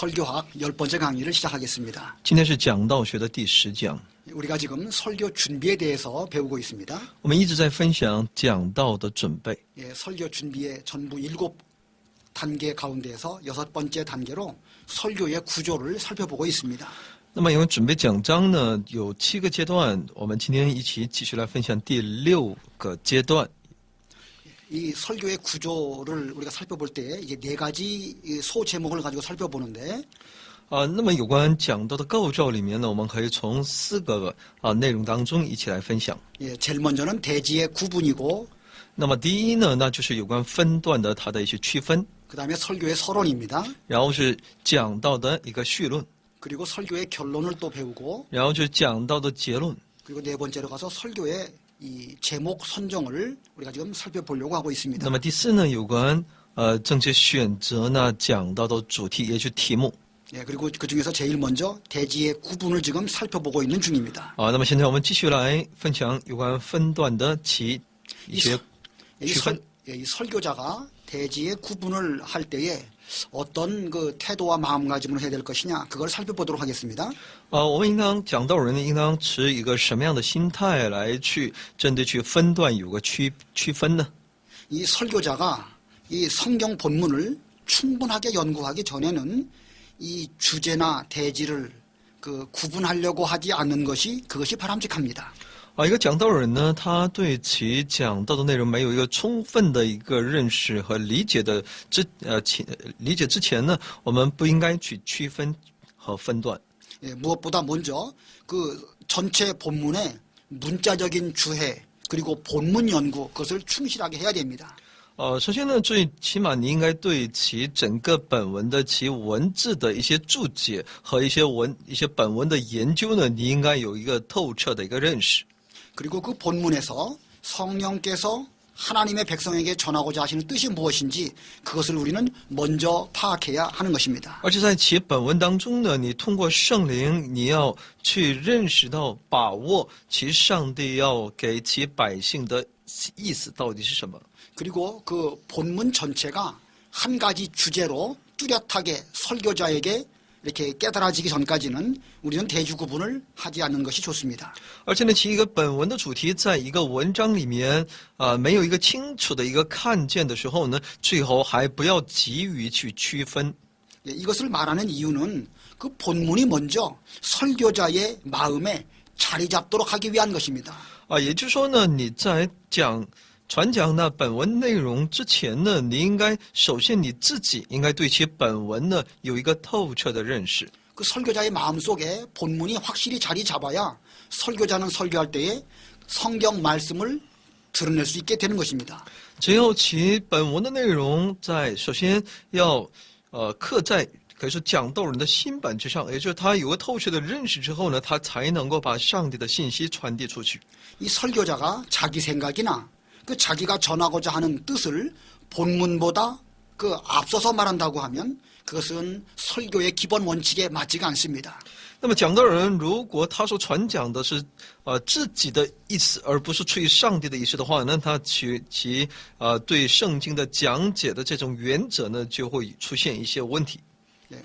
설교학 10번째 강의를 시작하겠습니다. 今天是讲道学的第10讲， 우리가 지금 설교 준비에 대해서 배우고 있습니다. 我们一直在分享讲道的准备。 예, 설교 준비의 전부 7단계 가운데에서 6번째 단계로 설교의 구조를 살펴보고 있습니다. 那么因为准备讲章呢有7个阶段，我们今天一起继续来分享第6个阶段。 이 설교의 구조를 우리가 살펴볼 때 이게 4가지 소제목을 가지고 살펴보는데 那么有关讲道的构造里面呢，我们可以从4个内容当中一起来分享。 예, 제일 먼저는 대지의 구분이고 那么第一呢，那就是有关分段的它的一些区分， 그다음에 설교의 서론입니다. 然后是讲道的一个绪论， 그리고 설교의 결론을 또 배우고 然后就是讲道的结论， 그리고 4번째로 가서 설교의 이 제목 선정을 우리가 지금 살펴보려고 하고 있습니다. 那么第4呢，有关正确选择呢讲道的主题，也就是题目。 예, 그리고 그 중에서 제일 먼저 대지의 구분을 지금 살펴보고 있는 중입니다. 那么现在我们继续来分享有关分段的一些区分。 이 설교자가 대지의 구분을 할 때에 어떤 그 태도와 마음가짐을 해야 될 것이냐 그걸 살펴보도록 하겠습니다. 我们应当讲道人应当持一个什么样的心态来去针对去分段有个区分呢？ 이 설교자가 이 성경 본문을 충분하게 연구하기 전에는 이 주제나 대지를 그 구분하려고 하지 않는 것이 그것이 바람직합니다. 一个讲道人呢，他对其讲道的内容没有一个充分的一个认识和理解的理解之前呢，我们不应该去区分和分段。 예, 무엇보다 먼저 그 전체 본문의 문자적인 주해 그리고 본문 연구 그것을 충실하게 해야 됩니다. 首先呢，最起码你应该对其整个本文的其文字的一些注解和一些本文的研究呢，你应该有一个透彻的一个认识。 그리고 그 본문에서 성령께서 하나님의 백성에게 전하고자 하시는 뜻이 무엇인지 그것을 우리는 먼저 파악해야 하는 것입니다. 而且在其本文当中呢，你通过圣灵，你要去认识到、把握其上帝要给其百姓的意思到底是什么。 그리고 그 본문 전체가 한 가지 주제로 뚜렷하게 설교자에게 이렇게 깨달아지기 전까지는 우리는 대주 구분을 하지 않는 것이 좋습니다. 而且呢，其一个本文的主题在一个文章里面没有一个清楚的一个看见的时候呢，最后还不要急于去区分。 예, 이것을 말하는 이유는 그 본문이 먼저 설교자의 마음에 자리 잡도록 하기 위한 것입니다. 也就是说呢，你在传讲那本文内容之前呢，你应该首先你自己应该对其本文呢有一个透彻的认识。 그 설교자의 마음속에 본문이 확실히 자리 잡아야 설교자는 설교할 때에 성경 말씀을 드러낼 수 있게 되는 것입니다. 只有其本文的内容首先要刻在可以说讲道人的心本之上，也就是他有个透彻的认识之后呢，他才能够把上帝的信息传递出去。 이 설교자가 자기 생각이나 그 자기가 전하고자 하는 뜻을 본문보다 그 앞서서 말한다고 하면 그것은 설교의 기본 원칙에 맞지가 않습니다. 那么讲道人如果他所传讲的是自己的意思，而不是出于上帝的意思的话，那他其对圣经的讲解的这种原则呢，就会出现一些问题。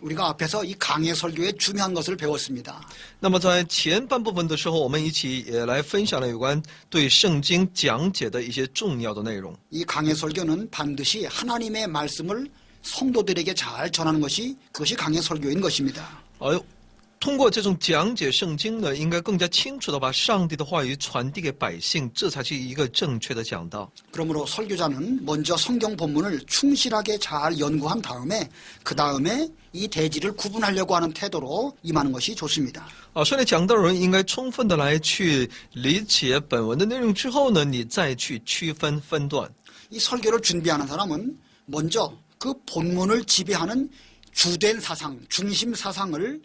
우리가 앞에서 이 강해 설교의 중요한 것을 배웠습니다. 那么在前半部分的时候，我们一起也来分享了有关对圣经讲解的一些重要的内容。 이 강해 설교는 반드시 하나님의 말씀을 성도들에게 잘 전하는 것이 그것이 강해 설교인 것입니다. 通过这种讲解圣经呢，应该更加清楚地把上帝的话语传递给百姓，这才是一个正确的讲道。 그러므로 설교자는 먼저 성경 본문을 충실하게 잘 연구한 다음에 그 다음에 이 대지를 구분하려고 하는 태도로 임하는 것이 좋습니다. 所以讲道人应该充分的来去理解本文的内容之后呢，你再去区分分段。 이 설교를 준비하는 사람은 먼저 그 본문을 지배하는 주된 사상, 중심 사상을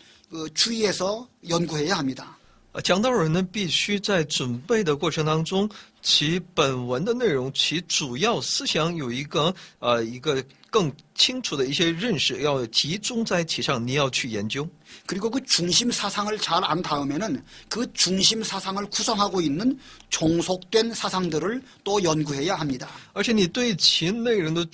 주의해서 연구해야 합니다. 讲道人呢，必须在准备的过程当中，其本文的内容，其主要思想有一个更清楚的一些认识，要集中在其上，你要去研究。 그리고 그 중심 사상을 잘 안 다음에는 그 중심 사상을 구성하고 있는 종속된 사상들을 또 연구해야 합니다. 而且你对其内容的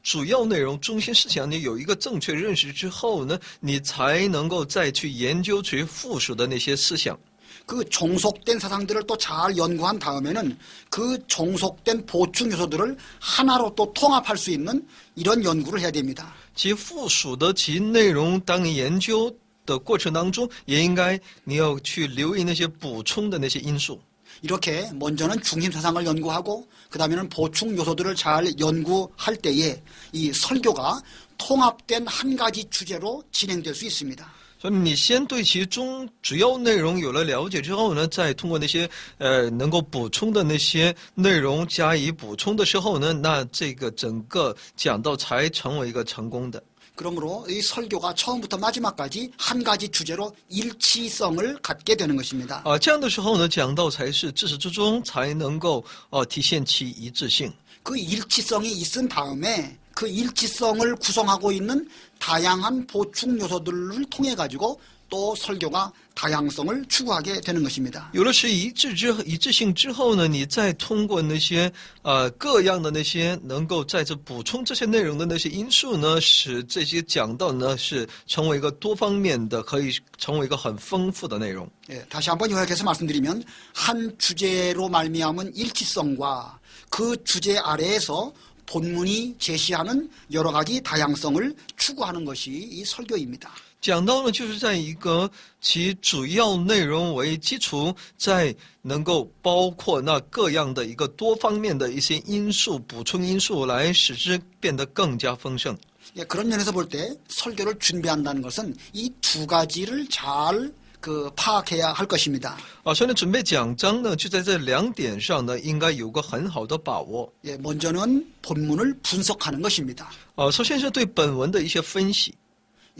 主要内容、中心思想，你有一个正确认识之后呢，你才能够再去研究其附属的那些思想。 그 종속된 사상들을 또 잘 연구한 다음에는 그 종속된 보충 요소들을 하나로 또 통합할 수 있는 이런 연구를 해야 됩니다. 其附属的其内容，当你研究的过程当中，也应该你要去留意那些补充的那些因素。 이렇게 먼저는 중심 사상을 연구하고 그 다음에는 보충 요소들을 잘 연구할 때에 이 설교가 통합된 한 가지 주제로 진행될 수 있습니다. 所以你先对其中主要内容有了了解之后呢，再通过那些能够补充的那些内容加以补充的时候呢，那这个整个讲道才成为一个成功的。 그러므로 이 설교가 처음부터 마지막까지 한 가지 주제로 일치성을 갖게 되는 것입니다. 这样的时候呢，讲道才是至始至终才能够体现其一致性。 그 일치성이 있은 다음에 그 일치성을 구성하고 있는 다양한 보충 요소들을 통해 가지고 또 설교가 다양성을 추구하게 되는 것입니다. 有了是一致性之后呢，你再通过那些各样的那些能够在这补充这些内容的那些因素呢，使这些讲道呢是成为一个多方面的，可以成为一个很丰富的内容。 예, 다시 한번 요약해서 말씀드리면 한 주제로 말미암은 일치성과 그 주제 아래에서 본문이 제시하는 여러 가지 다양성을 추구하는 것이 이 설교입니다. 讲到呢，就是在一个其主要内容为基础，在能够包括那各样的一个多方面的一些因素、补充因素，来使之变得更加丰盛。 예, 그런 면에서 볼 때 설교를 준비한다는 것은 이 두 가지를 잘 파악해야 할 것입니다. 所以呢，准备讲章呢，就在这两点上呢，应该有个很好的把握。 예, 먼저는 본문을 분석하는 것입니다. 首先是对本文的一些分析。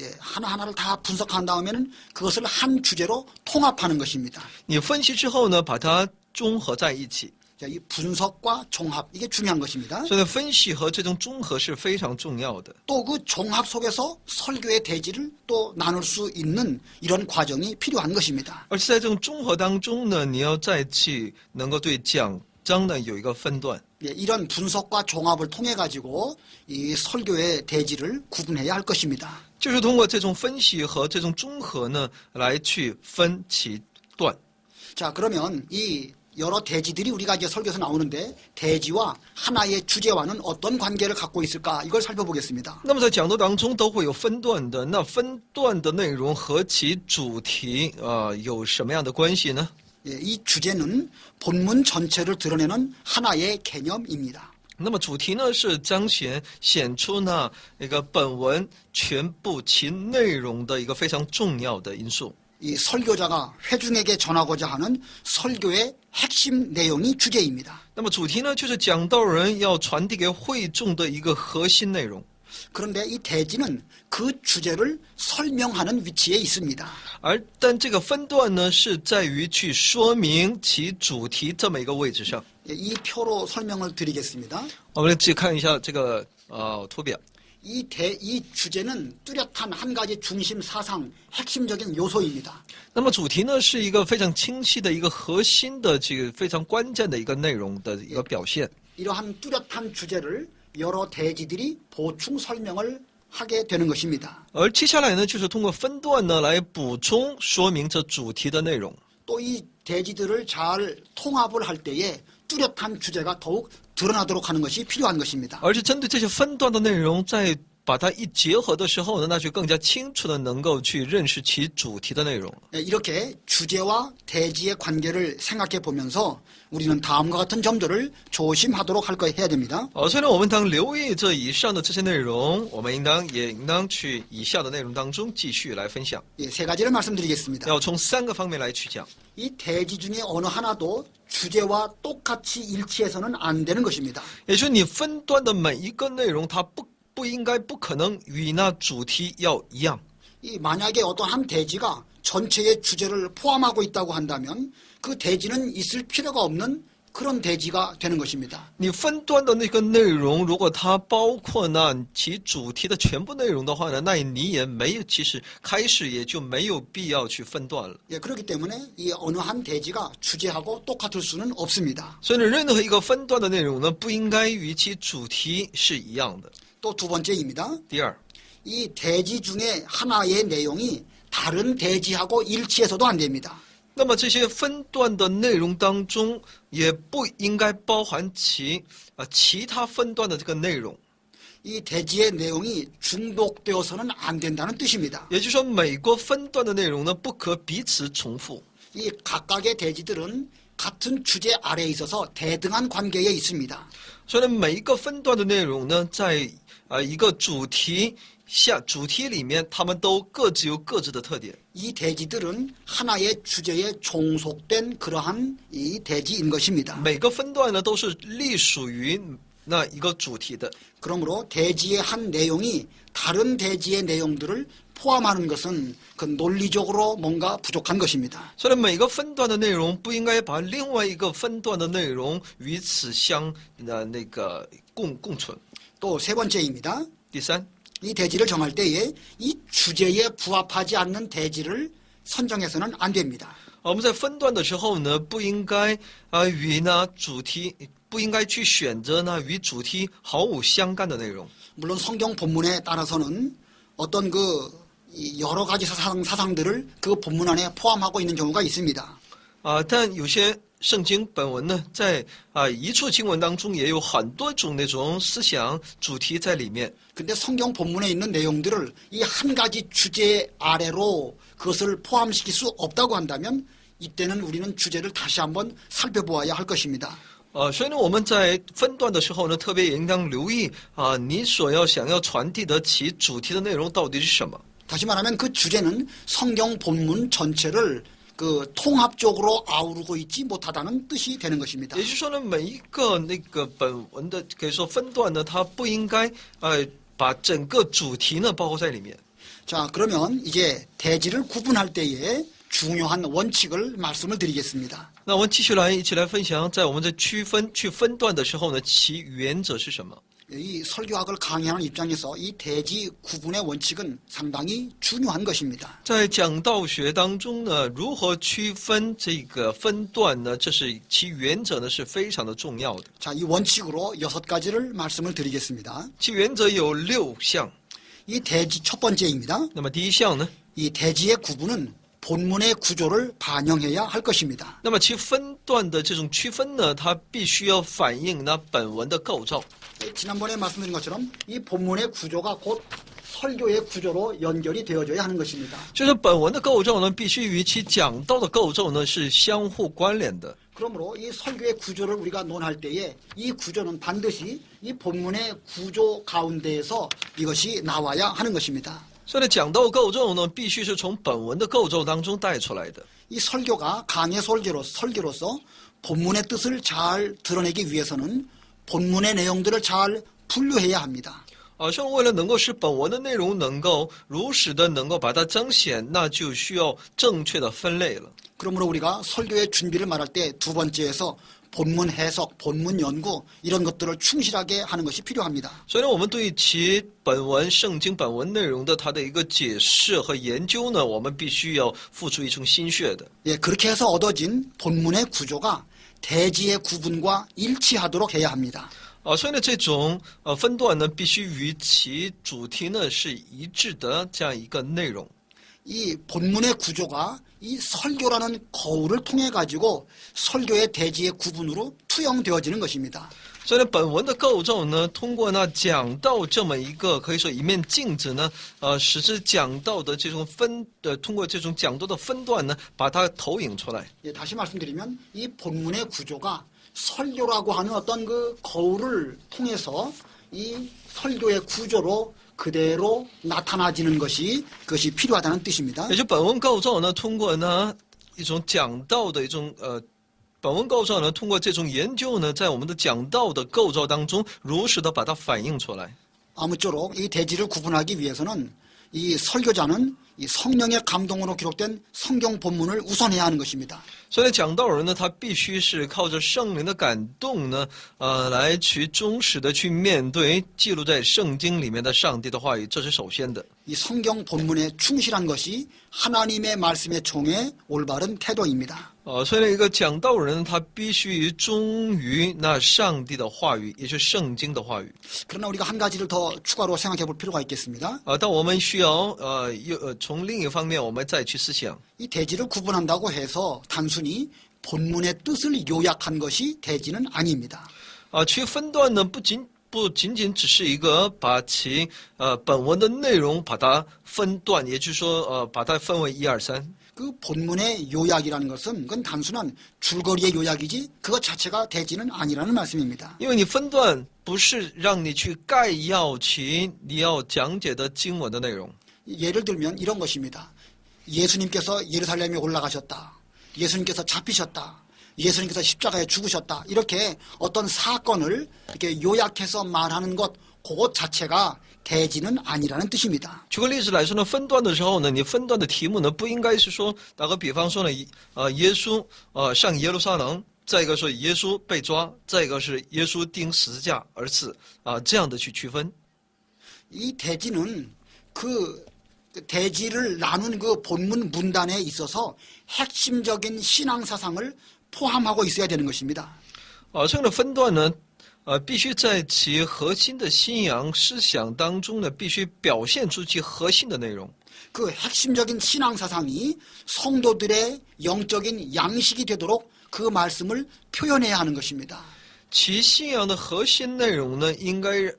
예, 하나하나를 다 분석한 다음에는 그것을 한 주제로 통합하는 것입니다. 你分析之后呢，把它综合在一起。 자, 이 분석과 종합 이게 중요한 것입니다. 所以呢，分析和这种综合是非常重要的。 또 그 종합 속에서 설교의 대지를 또 나눌 수 있는 이런 과정이 필요한 것입니다. 而且在这种综合当中呢，你要再去能够对讲章呢有一个分段。 예, 이런 분석과 종합을 통해 가지고 이 설교의 대지를 구분해야 할 것입니다. 就是通过这种分析和这种综合呢，来去分其段。 자, 그러면 이 여러 대지들이 우리가 이제 설교에서 나오는데 대지와 하나의 주제와는 어떤 관계를 갖고 있을까 이걸 살펴보겠습니다. 那么在讲道当中都会有分段的，那分段的内容和其主题有什么样的关系呢？ 예, 이 주제는 본문 전체를 드러내는 하나의 개념입니다. 那么主题呢是显出那一个本文全部其内容的一个非常重要的因素。 이 설교자가 회중에게 전하고자 하는 설교의 핵심 내용이 주제입니다. 那么主题呢就是讲道人要传递给会众的一个核心内容。 그런데 이 대지는 그 주제를 설명하는 위치에 있습니다. 但这个分段呢是在于去说明其主题这么一个位置上。 예, 이 표로 설명을 드리겠습니다. 我们来继续看一下这个图表。 이 주제는 뚜렷한 한 가지 중심 사상 핵심적인 요소입니다. 那么主题呢是一个非常清晰的一个核心的这个非常关键的一个内容的一个表现。 이러한 뚜렷한 주제를 여러 대지들이 보충 설명을 하게 되는 것입니다. 而接下来呢，就是通过分段呢来补充说明这主题的内容。 또 이 대지들을 잘 통합을 할 때에 뚜렷한 주제가 더욱 드러나도록 하는 것이 필요한 것입니다. 而且针对这些分段的内容，在把它一结合的时候呢，那就更加清楚的能够去认识其主题的内容。 이렇게 주제와 대지의 관계를 생각해 보면서 우리는 다음과 같은 점들을 조심하도록 해야 됩니다. 所以呢，我们当留意这以上的这些内容，我们也应当去以下的内容当中继续来分享。 예, 세 가지를 말씀드리겠습니다. 要从3个方面来去讲。 이 대지 중에 어느 하나도 주제와 똑같이 일치해서는 안 되는 것입니다. 也就是你分段的每一个内容，它不可能与那主题要一样。 이 만약에 어떤 한 대지가 전체의 주제를 포함하고 있다고 한다면 그 대지는 있을 필요가 없는 그런 대지가 되는 것입니다. 你分段的那个内容，如果它包括呢其主题的全部内容的话呢，那你也没有，其实开始也就没有必要去分段了。 예, 그렇기 때문에 이 어느 한 대지가 주제하고 똑같을 수는 없습니다. 所以呢，任何一个分段的内容呢，不应该与其主题是一样的。 또 두 번째입니다. 第二， 이 대지 중에 하나의 내용이 다른 대지하고 일치해서도 안 됩니다. 那么这些分段的内容当中，也不应该包含其他分段的这个内容。 이 대지의 내용이 중독되어서는 안 된다는 뜻입니다. 也就是说，每个分段的内容呢，不可彼此重复。 이 각각의 대지들은 같은 주제 아래에 있어서 대등한 관계에 있습니다. 所以呢，每一个分段的内容呢，在一个主题里面，他们都各自有各自的特点。 이 대지들은 하나의 주제에 종속된 그러한 이 대지인 것입니다. 每个分段呢，都是隶属于那一个主题的。 그러므로 대지의 한 내용이 다른 대지의 내용들을 포함하는 것은 그 논리적으로 뭔가 부족한 것입니다. 所以每个分段的内容不应该把另外一个分段的内容与此共存。 또 세 번째입니다. 第三， 이 대지를 정할 때에 이 주제에 부합하지 않는 대지를 선정해서는 안 됩니다. 我们在分段的时候呢，不应该与主题，不应该去选择与主题毫无相干的内容。 물론 성경 본문에 따라서는 어떤 이 여러 가지 사상들을 그 본문 안에 포함하고 있는 경우가 있습니다. 但有些圣经本文呢，在一处经文当中也有很多种那种思想主题在里面。 근데 성경 본문에 있는 내용들을 이 한 가지 주제 아래로 그것을 포함시킬 수 없다고 한다면 이때는 우리는 주제를 다시 한번 살펴보아야 할 것입니다. 所以呢，我们在分段的时候呢，特别也应当留意你想要传递的其主题的内容到底是什么。 다시 말하면 그 주제는 성경 본문 전체를 그 통합적으로 아우르고 있지 못하다는 뜻이 되는 것입니다. 也就是说呢，每一个本文的可以说分段呢，它不应该把整个主题呢包括在里面。 자, 그러면 이제 대지를 구분할 때에 중요한 원칙을 말씀을 드리겠습니다. 那我们继续一起来分享，在我们在去分段的时候呢，其原则是什么？ 이 설교학을 강의하는 입장에서 이 대지 구분의 원칙은 상당히 중요한 것입니다. 在讲道学当中呢，如何区分这个分段呢？这是其原则呢，是非常的重要的。 자, 이 원칙으로 6가지를 말씀을 드리겠습니다. 其原则有6项。 이 대지 첫 번째입니다. 那么第一项呢？ 이 대지의 구분은 본문의 구조를 반영해야 할 것입니다. 那么其分段的这种区分呢，它必须要反映本文的构造。 지난번에 말씀드린 것처럼 이 본문의 구조가 곧 설교의 구조로 연결이 되어져야 하는 것입니다. 就是本文的构造呢，必须与其讲道的构造呢是相互关联的。 그러므로 이 설교의 구조를 우리가 논할 때에 이 구조는 반드시 이 본문의 구조 가운데에서 이것이 나와야 하는 것입니다. 所以呢，讲道构造呢，必须是从本文的构造当中带出来的。 이 설교가 강의 설교로서 본문의 뜻을 잘 드러내기 위해서는 본문의 내용들을 잘 분류해야 합니다. 所以为了能够使本文的内容能够如实的能够把它彰显，那就需要正确的分类了。 그러므로 우리가 설교의 준비를 말할 때 두 번째에서 본문 해석, 본문 연구 이런 것들을 충실하게 하는 것이 필요합니다. 所以呢，我们对其圣经本文内容的它的一个解释和研究呢，我们必须要付出一种心血的。 예, 그렇게 해서 얻어진 본문의 구조가 대지의 구분과 일치하도록 해야 합니다. 所以呢，这种分段呢，必须与其主题呢是一致的这样一个内容。 이 본문의 구조가 이 설교라는 거울을 통해 가지고 설교의 대지의 구분으로 투영되어지는 것입니다. 所以呢，本文的构造呢，通过讲道这么一个可以说一面镜子呢，使之讲道的这种通过这种讲道的分段呢，把它投影出来。 예, 다시 말씀드리면 이 본문의 구조가 설교라고 하는 어떤 그 거울을 통해서 이 설교의 구조로 그대로 나타나지는 그것이 필요하다는 뜻입니다. 也就本文构造呢，通过一种讲道的一种本文构造呢，通过这种研究呢，在我们的讲道的构造当中，如实的把它反映出来。 아무쪼록 이 대지를 구분하기 위해서는 이 설교자는 이 성령의 감동으로 기록된 성경 본문을 우선해야 하는 것입니다. 所以讲道人呢，他必须是靠着圣灵的感动呢，来去忠实的去面对记录在圣经里面的上帝的话语，这是首先的。 이 성경 본문에 충실한 것이 하나님의 말씀의 종의 올바른 태도입니다. 所以一个讲道人，他必须忠于那上帝的话语，也就是圣经的话语。 그러나 우리가 한 가지를 더 추가로 생각해 볼 필요가 있겠습니다. 但我们需要从另一方面，我们再去思想。 이 대지를 구분한다고 해서 단순히 본문의 뜻을 요약한 것이 대지는 아닙니다. 去分段呢，不仅仅只是一个把其本文的内容把它分段，也就是说把它分为1、2、3。 그 본문의 요약이라는 것은 그건 단순한 줄거리의 요약이지 그것 자체가 대지는 아니라는 말씀입니다. 因为你分段不是让你去概要其你要讲解的经文的内容。 예를 들면 이런 것입니다. 예수님께서 예루살렘에 올라가셨다. 예수님께서 잡히셨다. 예수님께서 십자가에 죽으셨다. 이렇게 어떤 사건을 이렇게 요약해서 말하는 것 그것 자체가 대지는 아니라는 뜻입니다. 举个例子来说呢，分段的时候呢，你分段的题目呢，不应该是说，打个比方说呢，耶稣上耶路撒冷，再一个说耶稣被抓，再一个是耶稣钉十字架而死这样的去区分。 이 대지는 그 대지를 나눈 그 본문 문단에 있어서 핵심적인 신앙 사상을 포함하고 있어야 되는 것입니다. 这样的分段呢，必须在其核心的信仰思想当中呢，必须表现出其核心的内容。 그 핵심적인 신앙 사상이 성도들의 영적인 양식이 되도록 그 말씀을 표현해야 하는 것입니다. 其信仰的核心内容呢，应该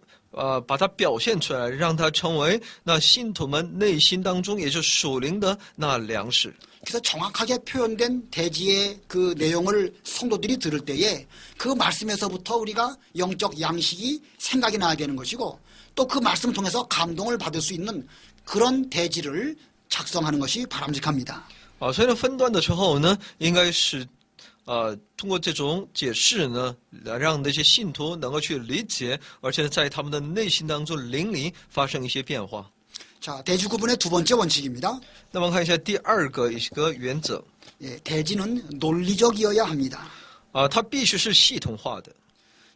把它表现出来，让它成为那信徒们内心当中，也就是属灵的那粮食。 그래서 정확하게 표현된 대지의 그 내용을 성도들이 들을 때에 그 말씀에서부터 우리가 영적 양식이 생각이 나야 되는 것이고 또 그 말씀을 통해서 감동을 받을 수 있는 그런 대지를 작성하는 것이 바람직합니다. 所以呢，分段的时候呢，应该是通过这种解释呢，来让那些信徒能够去理解，而且在他们的内心当中灵里发生一些变化。 자, 대지 구분의 두 번째 원칙입니다. 那么看一下第二个一个原则， 예, 대지는 논리적이어야 합니다. 它必须是系统化的，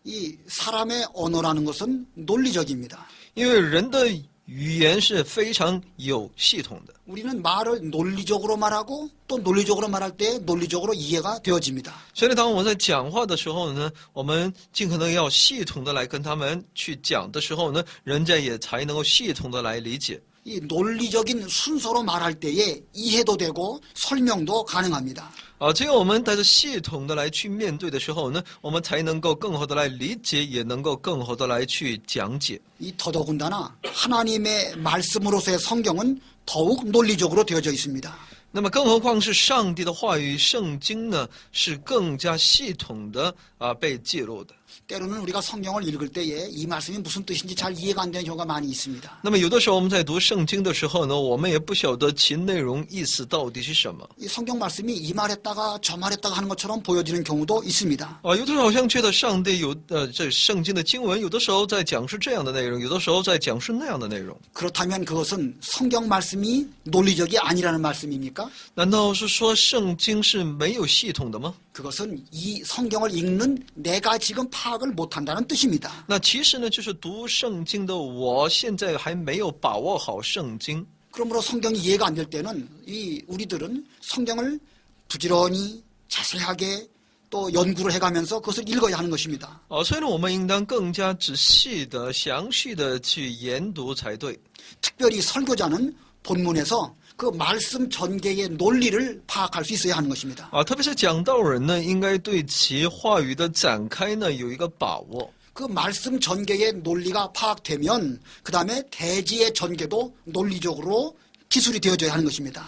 이 사람의 언어라는 것은 논리적입니다. 因为人的语言是非常有系统的。 우리는 말을 논리적으로 말하고 또 논리적으로 말할 때 논리적으로 이해가 되어집니다. 所以当我们在讲话的时候呢，我们尽可能要系统的来跟他们去讲的时候呢，人家也才能够系统的来理解。 이 논리적인 순서로 말할 때에 이해도 되고 설명도 가능합니다. 只有我们带着系统的来去面对的时候呢，我们才能够更好的来理解，也能够更好的来去讲解。 이 더더군다나 하나님의 말씀으로서의 성경은 더욱 논리적으로 되어져 있습니다. 那么更何况是上帝的话语，圣经呢，是更加系统的被记录的。 때로는 우리가 성경을 읽을 때에 이 말씀이 무슨 뜻인지 잘 이해가 안 되는 경우가 많이 있습니다. 那么有的时候我们在读圣经的时候呢，我们也不晓得其内容意思到底是什么。 이 성경 말씀이 이 말했다가 저 말했다가 하는 것처럼 보여지는 경우도 있습니다. 有的时候好像觉得上帝有这圣经的经文，有的时候在讲述这样的内容，有的时候在讲述那样的内容。 그렇다면 그것은 성경 말씀이 논리적이 아니라는 말씀입니까? 难道是说圣经是没有系统的吗？ 그것은 이 성경을 읽는 내가 지금 파악을 못한다는 뜻입니다. 那其实呢，就是读圣经的我现在还没有把握好圣经。 그러므로 성경이 이해가 안 될 때는 우리들은 성경을 부지런히 자세하게 또 연구를 해가면서 그것을 읽어야 하는 것입니다. 所以呢，我们应当更加仔细的、详细的去研读才对。 특별히 설교자는 본문에서 그 말씀 전개의 논리를 파악할 수 있어야 하는 것입니다. 特别是讲道人呢，应该对其话语的展开呢有一个把握。 그 말씀 전개의 논리가 파악되면 그 다음에 대지의 전개도 논리적으로 기술이 되어져야 하는 것입니다.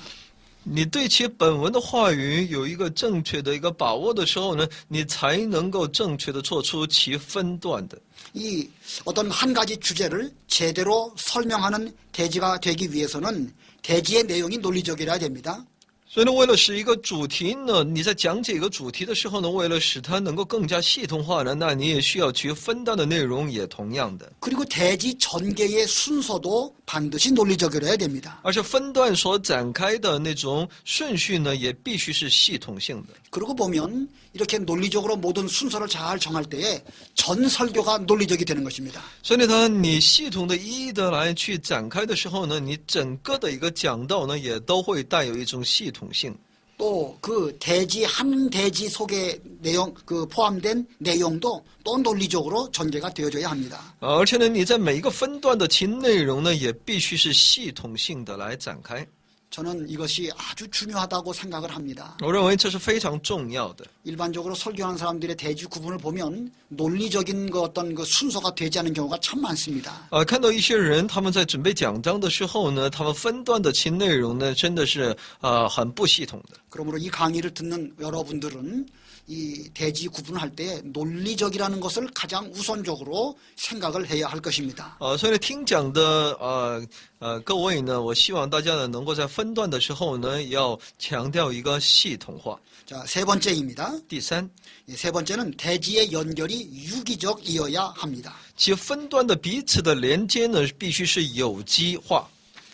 你对其本文的话语有一个正确的一个把握的时候呢，你才能够正确的做出其分段的。 이 어떤 한 가지 주제를 제대로 설명하는 대지가 되기 위해서는 대지의 내용이 논리적이라야 됩니다. 所以呢，为了使一个主题呢，你在讲解一个主题的时候呢，为了使它能够更加系统化呢，那你也需要去分段的内容也同样的。 그리고 대지 전개의 순서도 반드시 논리적이어야 됩니다. 而且分段所展开的那种顺序呢，也必须是系统性的。 그러고 보면 이렇게 논리적으로 모든 순서를 잘 정할 때에 전 설교가 논리적이 되는 것입니다. 所以呢，你系统的一一的来去展开的时候呢，你整个的一个讲道呢，也都会带有一种系统性。 또 그 대지 한 대지 속에 내용 그 포함된 내용도 또 논리적으로 전개가 되어져야 합니다. 而且呢，你在每一个分段的其内容呢，也必须是系统性的来展开。 저는 이것이 아주 중요하다고 생각을 합니다. 我认为这是非常重要的。 일반적으로 설교하는 사람들의 대지 구분을 보면 논리적인 그 어떤 그 순서가 되지 않은 경우가 참 많습니다. 看到一些人他们在准备讲章的时候呢，他们分段的其内容呢，真的是很不系统的。 그러므로 이 강의를 듣는 여러분들은 이 대지 구분할 때 논리적이라는 것을 가장 우선적으로 생각을 해야 할 것입니다. 所以呢，听讲的各位呢，我希望大家呢能够在分段的时候呢，要强调一个系统化。 자, 세 번째입니다. 第三， 세 번째는 대지의 연결이 유기적이어야 합니다. 其分段的彼此的连接呢，必须是有机化。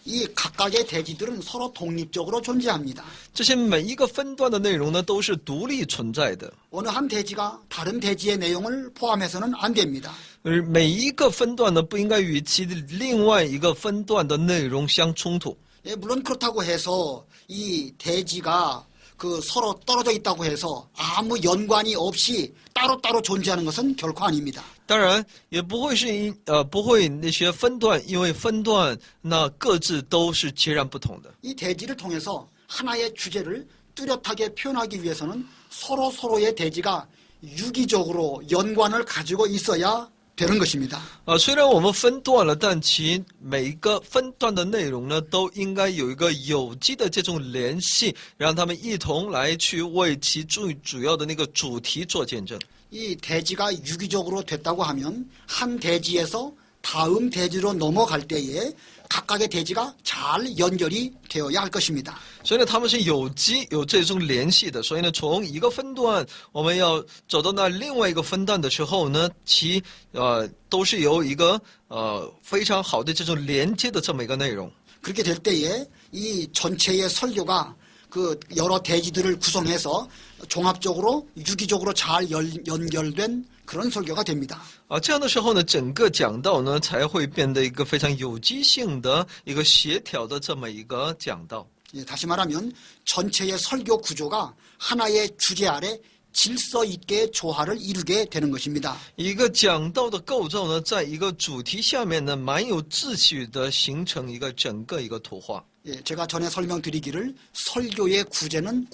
이 각각의 대지들은 서로 독립적으로 존재합니다. 这些每一个分段的内容呢，都是独立存在的。 어느 한 대지가 다른 대지의 내용을 포함해서는 안 됩니다. 而每一个分段呢，不应该与其另外一个分段的内容相冲突。 예, 물론 그렇다고 해서 이 대지가 그 서로 떨어져 있다고 해서 아무 연관이 없이 따로따로 존재하는 것은 결코 아닙니다. 当然，也不会是不会那些分段，因为分段那各自都是截然不同的。 이 대지를 통해서 하나의 주제를 뚜렷하게 표현하기 위해서는 서로의 대지가 유기적으로 연관을 가지고 있어야 되는 것입니다. 虽然我们分段了，但其每一个分段的内容呢，都应该有一个有机的这种联系，让他们一同来去为其最主要的那个主题做见证。 이 대지가 유기적으로 됐다고 하면 한 대지에서 다음 대지로 넘어갈 때에 각각의 대지가 잘 연결이 되어야 할 것입니다. 所以呢，他们是有机有这种联系的。所以呢，从一个分段我们要走到那另外一个分段的时候呢，其都是由一个非常好的这种连接的这么一个内容。 그렇게 될 때에 이 전체의 설교가 그 여러 대지들을 구성해서 종합적으로 유기적으로 잘 연결된 그런 설교가 됩니다. 这样的时候呢，整个讲道呢才会变得一个非常有机性的一个协调的这么一个讲道。 예, 다시 말하면 전체의 설교 구조가 하나의 주제 아래 질서 있게 조화를 이루게 되는 것입니다. 一个讲道的构造呢，在一个主题下面呢，蛮有秩序的形成一个整个一个图画。 예, 제가 전에 설명드리기를 설교의 구조는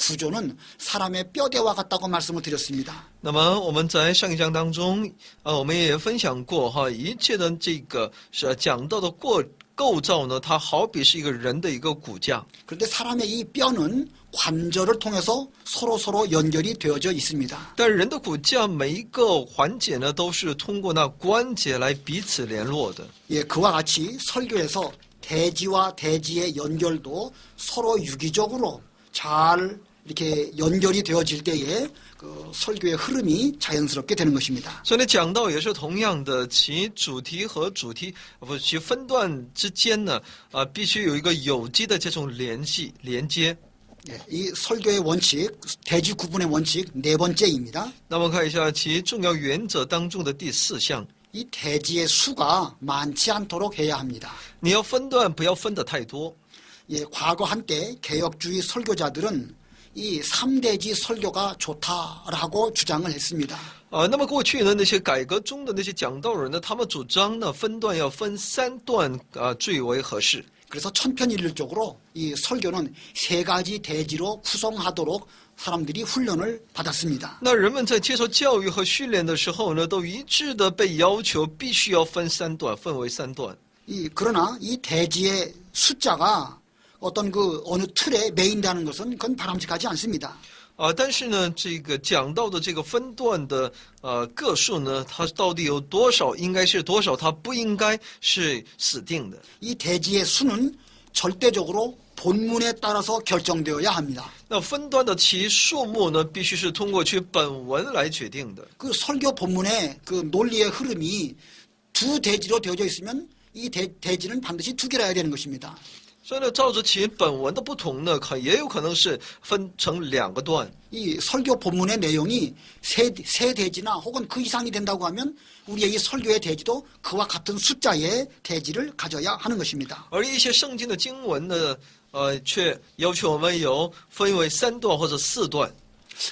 사람의 뼈대와 같다고 말씀을 드렸습니다. 那么我们在上一章当中，我们也分享过哈，一切的这个是讲道的构造呢，它好比是一个人的一个骨架。 그런데 사람의 이 뼈는 관절을 통해서 서로 연결이 되어져 있습니다. 但人的骨架每一个环节呢，都是通过那关节来彼此联络的。 예, 그와 같이 설교에서 대지와 대지의 연결도 서로 유기적으로 잘 이렇게 연결이 되어질 때에 그 설교의 흐름이 자연스럽게 되는 것입니다. 所以呢，讲道也是同样的，其主题和主题其分段之间呢，必须有一个有机的这种连接。 예, 이 설교의 원칙, 대지 구분의 원칙 네 번째입니다. 那么看一下其重要原则当中的第四项， 이 대지의 수가 많지 않도록 해야 합니다. 你要分段，不要分得太多。 예, 과거 한때 개혁주의 설교자들은 이 3대지 설교가 좋다라고 주장을 했습니다. 那么过去呢，那些改革中的那些讲道人呢，他们主张呢，分段要分3段最为合适。 그래서 천편일률적으로 이 설교는 3가지 대지로 구성하도록 사람들이 훈련을 받았습니다. 那人们在接受教育和训练的时候呢，都一致的被要求必须要分3段，分为3段。 그러나 이 대지의 숫자가 어떤 그 어느 틀에 매인다는 것은 그건 바람직하지 않습니다. 但是呢，这个讲到的这个分段的个数呢，它到底有多少，应该是多少，它不应该是死定的。 이 대지의 수는 절대적으로 본문에 따라서 결정되어야 합니다. 那分段的其数目呢，必须是通过其本文来决定的。 그 설교 본문의 그 논리의 흐름이 두 대지로 되어져 있으면 이 대지는 반드시 두 개라야 되는 것입니다. 所以呢，照着其本文的不同呢，也有可能是分成两个段。 이 설교 본문의 내용이 세 대지나 혹은 그 이상이 된다고 하면 우리의 이 설교의 대지도 그와 같은 숫자의 대지를 가져야 하는 것입니다. 而一些圣经的经文呢，却要求我们有分为3段或者4段。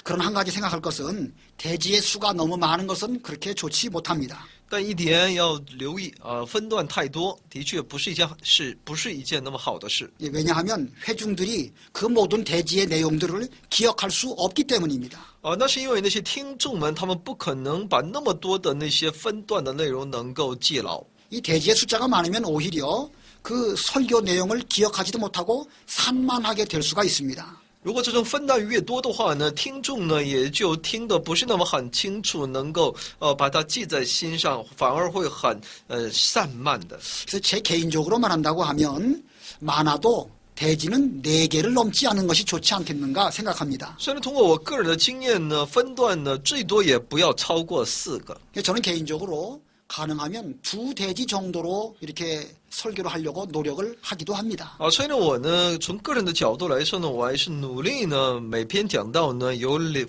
그런 한 가지 생각할 것은 대지의 수가 너무 많은 것은 그렇게 좋지 못합니다. 但一点要留意分段太多，的确不是一件那么好的事。 예, 왜냐하면 회중들이 그 모든 대지의 내용들을 기억할 수 없기 때문입니다. 那是因为那些听众们，他们不可能把那么多的那些分段的内容能够记牢。 이 대지의 숫자가 많으면 오히려 그 설교 내용을 기억하지도 못하고 산만하게 될 수가 있습니다. 如果这种分段越多的话呢，听众呢也就听得不是那么很清楚，能够把它记在心上，反而会很散漫的。 그래서 제 개인적으로 말한다고 하면 많아도 대지는 4개를 넘지 않는 것이 좋지 않겠는가 생각합니다. 虽然通过我个人的经验呢，分段呢最多也不要超过4个。 저는 개인적으로 가능하면 2대지 정도로 이렇게 설교를 하려고 노력을 하기도 합니다. 所以呢，我呢从个人的角度来说呢，我还是努力呢每篇讲道呢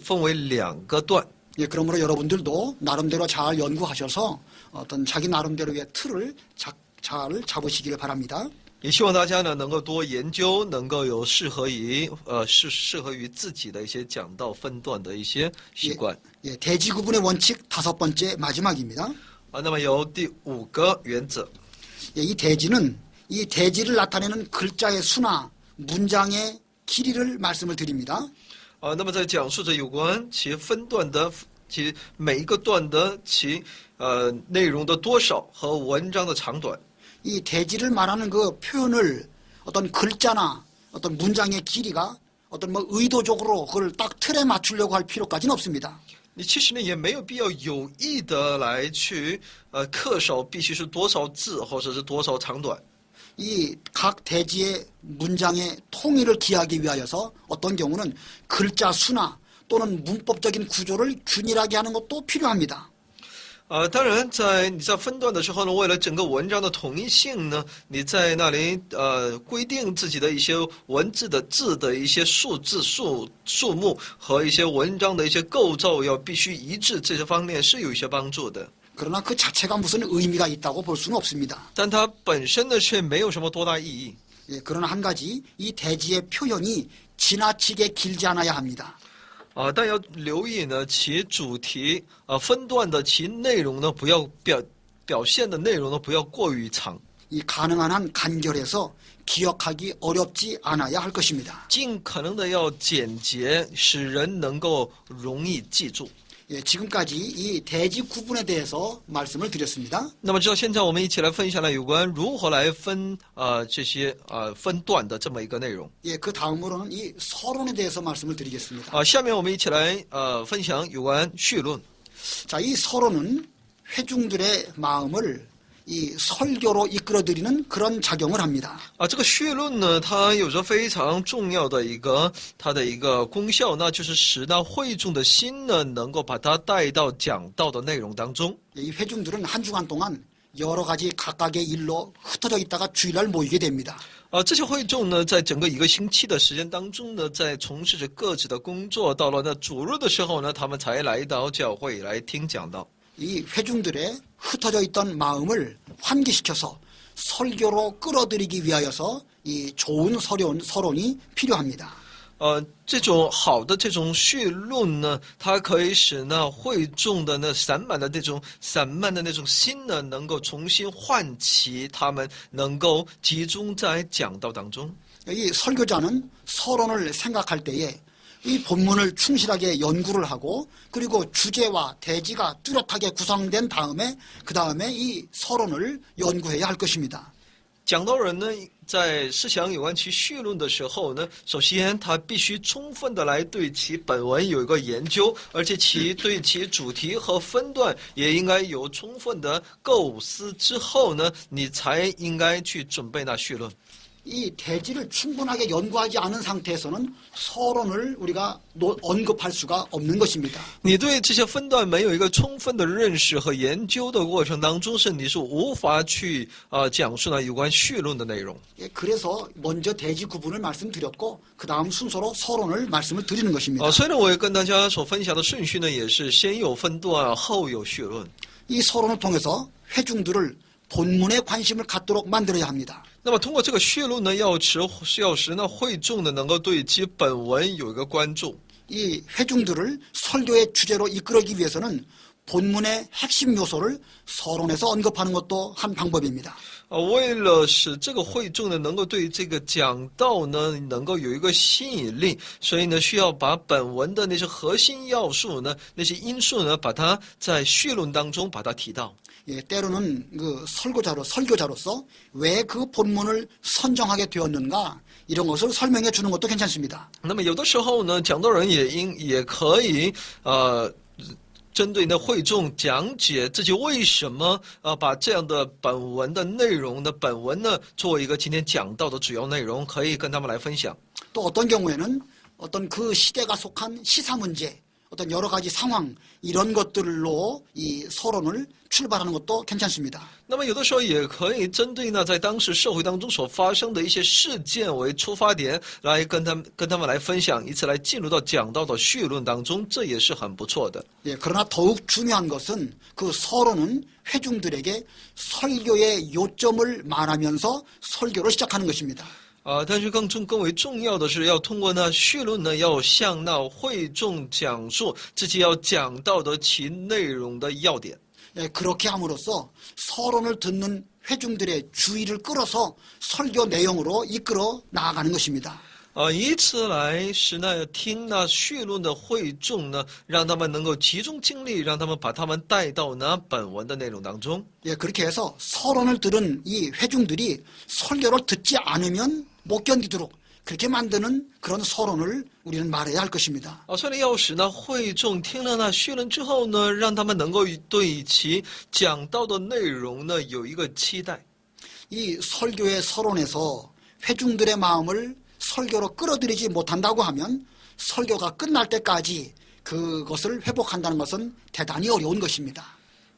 分为2个段。 예, 그러므로 여러분들도 나름대로 잘 연구하셔서 어떤 자기 나름대로의 틀을 잘 잡으시길 바랍니다. 也希望大家呢能够多研究，能够有适合于自己的一些講道分段的一些習慣。 예, 대지 구분의 원칙 5번째 마지막입니다. 那么有第5个原则。 예, 이 대지를 나타내는 글자의 수나 문장의 길이를 말씀을 드립니다. 那么在讲述着有关其分段的其每一个段的其内容的多少和文章的长短。 이 대지를 말하는 그 표현을 어떤 글자나 어떤 문장의 길이가 어떤 뭐 의도적으로 그걸 딱 틀에 맞추려고 할 필요까지는 없습니다. 你其实呢也没有必要有意的来去恪守必须是多少字或者是多少长短。 이 각 대지의 문장의 통일을 기하기 위하여서 어떤 경우는 글자 수나 또는 문법적인 구조를 균일하게 하는 것도 필요합니다. 当然你在分段的时候呢，为了整个文章的统一性呢，你在那里规定自己的一些文字的字的一些数目和一些文章的一些构造要必须一致，这些方面是有一些帮助的。 그러나 그 자체가 무슨 의미가 있다고 볼 수는 없습니다. 但它本身呢却没有什么多大意义。 예, 그러나 한 가지 이 대지의 표현이 지나치게 길지 않아야 합니다. 但要留意呢，其主题分段的其内容呢，不要表现的内容呢，不要过于长。 이 가능한 한 간결해서 기억하기 어렵지 않아야 할 것입니다. 尽可能的要简洁，使人能够容易记住。 예, 지금까지 이 대지 구분에 대해서 말씀을 드렸습니다. 那么，直到现在，我们一起来分享了有关如何来分这些分段的这么一个内容。 예, 그 다음으로는 이 서론에 대해서 말씀을 드리겠습니다. 下面我们一起来分享有关绪论。 자, 이 서론은 회중들의 마음을 이 설교로 이끌어들이는 그런 작용을 합니다. 这个绪论呢，它有着非常重要的它的一个功效，那就是使那会众的心呢，能够把它带到讲道的内容当中。 이 회중들은 한 주간 동안 여러 가지 각각의 일로 흩어져 있다가 주일날 모이게 됩니다. 这些会众呢，在整个1个星期的时间当中呢，在从事着各自的工作，到了那主日的时候呢，他们才来到教会来听讲道。 이 회중들의 흩어져 있던 마음을 환기시켜서 설교로 끌어들이기 위하여서 이 좋은 서론이 필요합니다. 这种好的这种绪论呢，它可以使那会众的那散漫的那种心呢，能够重新唤起他们，能够集中在讲道当中。 이 설교자는 서론을 생각할 때에 이 본문을 충실하게 연구를 하고 그리고 주제와 대지가 뚜렷하게 구성된 다음에 그 다음에 이 서론을 연구해야 할 것입니다. 讲道人呢，在思想有关其绪论的时候呢，首先他必须充分的来对其本文有一个研究，而且对其主题和分段也应该有充分的构思之后呢，你才应该去准备那绪论。이 대지를 충분하게 연구하지 않은 상태에서는 서론을 우리가 언급할 수가 없는 것입니다. 你对这些分段没有一个充分的认识和研究的过程当中，你是无法去讲述呢有关绪论的内容。 예, 그래서 먼저 대지 구분을 말씀드렸고 그 다음 순서로 서론을 말씀을 드리는 것입니다. 所以呢，我也跟大家所分享的顺序呢，也是先有分段，后有绪论。 이 서론을 통해서 회중들을 본문에 관심을 갖도록 만들어야 합니다. 那么通过这个绪论呢，要使呢会众呢能够对其本文有一个关注。 이 회중들을 설교의 주제로 이끌기 위해서는 본문의 핵심 요소를 서론에서 언급하는 것도 한 방법입니다. 为了使这个会众呢能够对这个讲道呢能够有一个吸引力，所以呢需要把本文的那些核心要素呢、那些因素呢，把它在绪论当中把它提到。 예, 때로는 그 설교자로서 왜 그 본문을 선정하게 되었는가 이런 것을 설명해 주는 것도 괜찮습니다. 那么有的时候呢，讲道人也可以针对呢会众讲解自己为什么把这样的本文的内容呢，本文呢作为一个今天讲到的主要内容，可以跟他们来分享。 또 어떤 경우에는 어떤 그 시대가 속한 시사 문제, 어떤 여러 가지 상황 이런 것들로 이 서론을 출발하는 것도 괜찮습니다. 那么有的时候也可以针对呢在当时社会当中所发生的一些事件为出发点，来跟他们来分享，以此来进入到讲道的绪论当中，这也是很不错的。 예, 그러나 더욱 중요한 것은 그 서론은 회중들에게 설교의 요점을 말하면서 설교를 시작하는 것입니다. 但是更为重要的是，要通过呢绪论呢，要向那会众讲述自己要讲到的其内容的要点。 예, 그렇게 함으로써 서론을 듣는 회중들의 주의를 끌어서 설교 내용으로 이끌어 나아가는 것입니다. 以此来使那听那绪论的会众呢，让他们能够集中精力，让他们把他们带到那本文的内容当中。 예, 그렇게 해서 서론을 들은 이 회중들이 설교를 듣지 않으면 못 견디도록 그렇게 만드는 그런 서론을 우리는 말해야 할 것입니다. 所以要使呢会众听了那绪论之后呢，让他们能够对其讲到的内容呢有一个期待。 이 설교의 서론에서 회중들의 마음을 설교로 끌어들이지 못한다고 하면 설교가 끝날 때까지 그것을 회복한다는 것은 대단히 어려운 것입니다.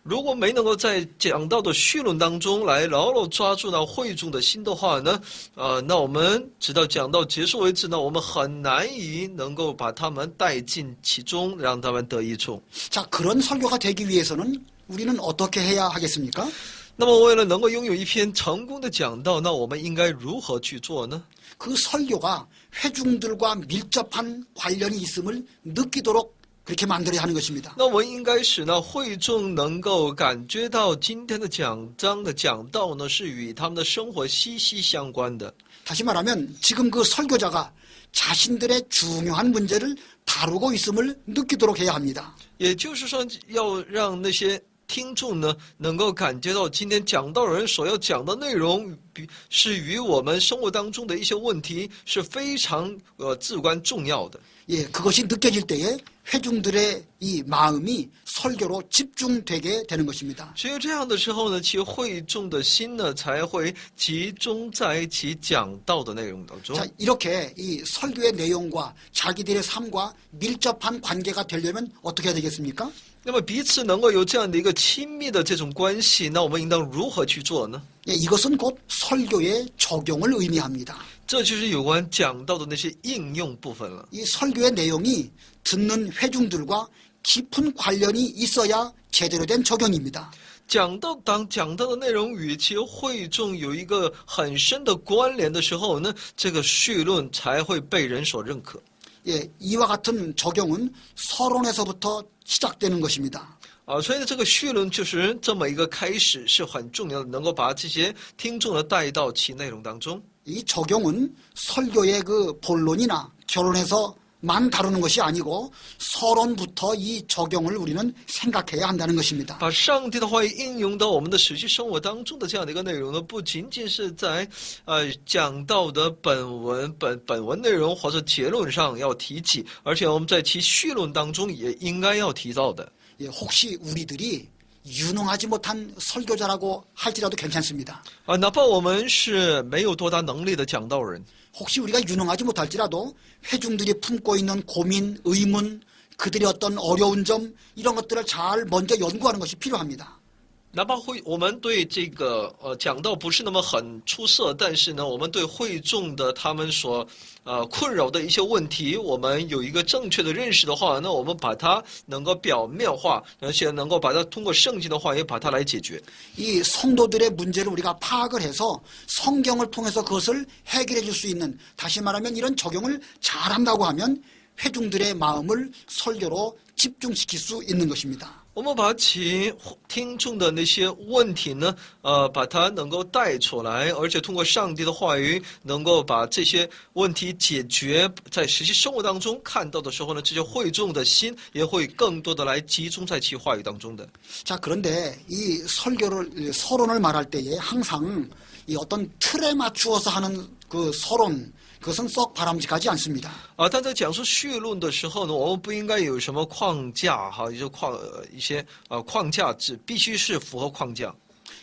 如果没能够在讲到的绪论当中来牢牢抓住那会众的心的话呢，那我们直到讲到结束为止呢，我们很难以能够把他们带进其中，让他们得益处。 자, 그런 설교가 되기 위해서는 우리는 어떻게 해야 하겠습니까? 那么为了能够拥有一篇成功的讲道，那我们应该如何去做呢？ 그 설교가 회중들과 밀접한 관련이 있음을 느끼도록 그렇게 만들어야 하는 것입니다. 那我们应该使呢会众能够感觉到今天的讲章的讲道呢是与他们的生活息息相关的。 다시 말하면 지금 그 설교자가 자신들의 중요한 문제를 다루고 있음을 느끼도록 해야 합니다. 也就是说，要让那些听众呢能够感觉到今天讲道人所要讲的内容是与我们生活当中的一些问题是非常至关重要的。 예, 그것이 느껴질 때에 회중들의 이 마음이 설교로 집중되게 되는 것입니다. 只有这样的时候呢，其会众的心呢才会集中在其讲道的内容当中。 자, 이렇게 이 설교의 내용과 자기들의 삶과 밀접한 관계가 되려면 어떻게 해야 되겠습니까? 那么彼此能够有这样的一个亲密的这种关系，那我们应当如何去做呢？ 예, 이것은 곧 설교의 적용을 의미합니다. 这就是有关讲道的那些应用部分了。 이 설교의 내용이 듣는 회중들과 깊은 관련이 있어야 제대로 된 적용입니다. 讲到的内容与其会众有一个很深的关联的时候呢，这个绪论才会被人所认可。 예, 이와 같은 적용은 서론에서부터 시작되는 것입니다. 所以呢，这个绪论就是这么一个开始，是很重要的，能够把这些听众呢带到其内容当中。 이 적용은 설교의 그 본론이나 결론에서만 다루는 것이 아니고 서론부터 이 적용을 우리는 생각해야 한다는 것입니다. 把上帝的话语应用到我们的实际生活当中的这样的一个内容呢，不仅仅是在讲到的本文内容或者结论上要提起，而且我们在其绪论当中也应该要提到的。 예, 혹시 우리들이 유능하지 못한 설교자라고 할지라도 괜찮습니다. 哪怕我们是没有多大能力的讲道人， 혹시 우리가 유능하지 못할지라도 회중들이 품고 있는 고민, 의문, 그들의 어떤 어려운 점 이런 것들을 잘 먼저 연구하는 것이 필요합니다. 哪怕我们对这个讲道不是那么很出色，但是呢，我们对会众的他们所困扰的一些问题，我们有一个正确的认识的话，那我们把它能够表面化，而且能够把它通过圣经的话也把它来解决。 이 성도들의 문제를 우리가 파악을 해서 성경을 통해서 그것을 해결해 줄 수 있는, 다시 말하면 이런 적용을 잘한다고 하면 회중들의 마음을 설교로 집중시킬 수 있는 것입니다. 我们把其听众的那些问题呢，把它能够带出来，而且通过上帝的话语，能够把这些问题解决。在实际生活当中看到的时候呢，这些会众的心也会更多的来集中在其话语当中的。 자, 그런데 이 서론을 말할 때에 항상 이 어떤 틀에 맞추어서 하는 그 서론, 그것은 썩 바람직하지 않습니다. 但在讲述绪论的时候呢，我们不应该有什么框架哈，一些框架，只必须是符合框架。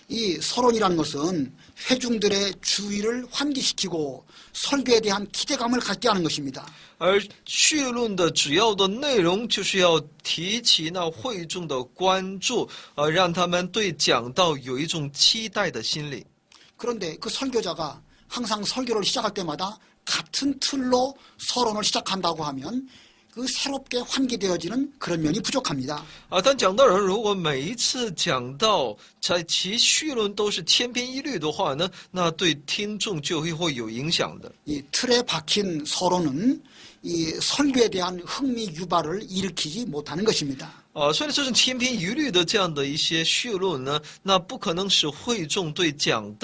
이 서론이라는 것은 회중들의 주의를 환기시키고 설교에 대한 기대감을 갖게 하는 것입니다. 而绪论的主要的内容就是要提起那会众的关注，让他们对讲道有一种期待的心理。 그런데 그 설교자가 항상 설교를 시작할 때마다 같은 틀로 서론을 시작한다고 하면 그 새롭게 환기되어지는 그런 면이 부족합니다. 但讲道人如果每一次讲到其绪论都是千篇一律的话呢，那对听众就会有影响的。 이 틀에 박힌 서론은 이 설교에 대한 흥미 유발을 일으키지 못하는 것입니다. 虽然这种千篇一律的这样的一些绪论呢，那不可能使会众对讲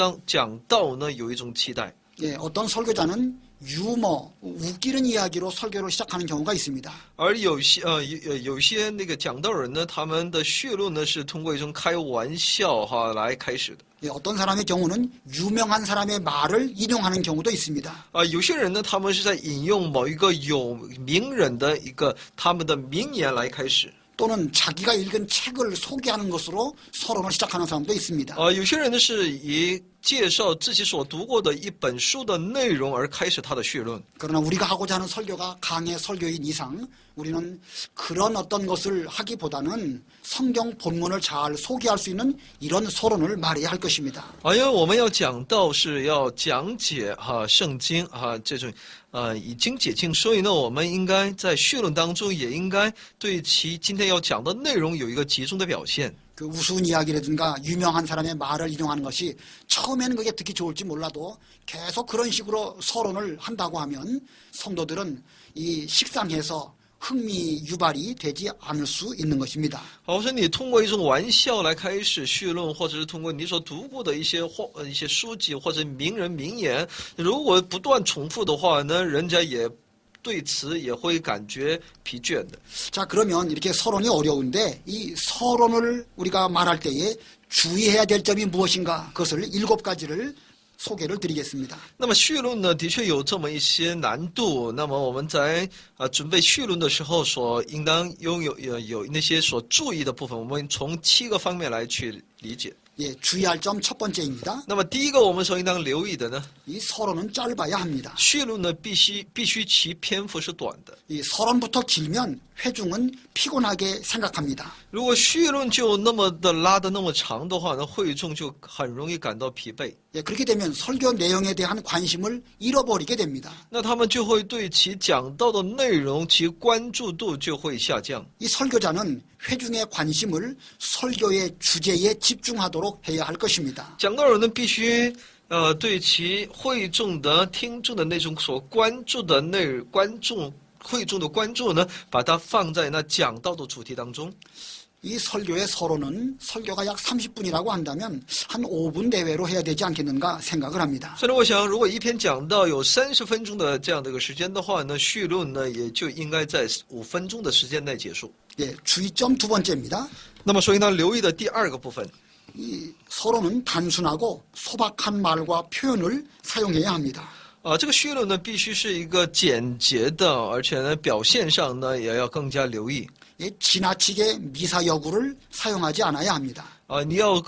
道呢有一种期待。 예, 어떤 설교자는 유머, 웃기는 이야기로 설교를 시작하는 경우가 있습니다. 而有些那个讲道人呢，他们的绪论呢是通过一种开玩笑哈来开始的。 예, 어떤 사람의 경우는 유명한 사람의 말을 인용하는 경우도 있습니다. 有些人呢，他们是在引用某一个有名人的一个他们的名言来开始。 또는 자기가 읽은 책을 소개하는 것으로 서론을 시작하는 사람도 있습니다. 有些人呢是以介绍自己所读过的一本书的内容而开始他的绪论。 그러나 우리가 하고자 하는 설교가 강의 설교인 이상 우리는 그런 어떤 것을 하기보다는 성경 본문을 잘 소개할 수 있는 이런 서론을 말해야 할 것입니다. 因为我们要讲道是要讲解圣经这种以经解经，所以呢，我们应该在绪论当中也应该对其今天要讲的内容有一个集中的表现。 그 우스운 이야기라든가 유명한 사람의 말을 인용하는 것이 처음에는 그게 듣기 좋을지 몰라도 계속 그런 식으로 서론을 한다고 하면 성도들은 이 식상해서 흥미 유발이 되지 않을 수 있는 것입니다. 我说你通过一种玩笑来开始绪论，或者是通过你所读过的一些书籍或者名人名言，如果不断重复的话呢，人家也对此也会感觉疲倦的。 자, 그러면 이렇게 서론이 어려운데 이 서론을 우리가 말할 때에 주의해야 될 점이 무엇인가 그것을 7가지를 소개를 드리겠습니다. 那么绪论呢，的确有这么一些难度。那么我们在准备绪论的时候，所应当有那些所注意的部分，我们从7个方面来去理解。 예, 주의할 점 첫 번째입니다. 那么第一个我们所应当留意的呢， 이 서론은 짧아야 합니다. 绪论呢必须其篇幅是短的。 이 서론부터 길면 회중은 피곤하게 생각합니다. 如果绪论就那么的拉得那么长的话呢，会众就很容易感到疲惫。 예, 그렇게 되면 설교 내용에 대한 관심을 잃어버리게 됩니다. 那他们就会对其讲到的内容，其关注度就会下降。 이 설교자는 회중의 관심을 설교의 주제에 집중하도록 해야 할 것입니다. 讲道人呢，必须对其会众的听众的那种所关注的会众的关注呢，把它放在那讲道的主题当中。 이 설교의 서론은 설교가 약 30분이라고 한다면 한 5분 내외로 해야 되지 않겠는가 생각을 합니다. 所以我想，如果一篇讲道有30分钟的这样的一个时间的话呢，绪论呢也就应该在5分钟的时间内结束。 예, 주의점 두 번째입니다. 那么，所以呢，留意的第二个部分， 이 서론은 단순하고 소박한 말과 표현을 사용해야 합니다. 这个绪论呢必须是一个简洁的，而且呢表现上呢也要更加留意。 지나치게 미사여구를 사용하지 않아야 합니다. 你要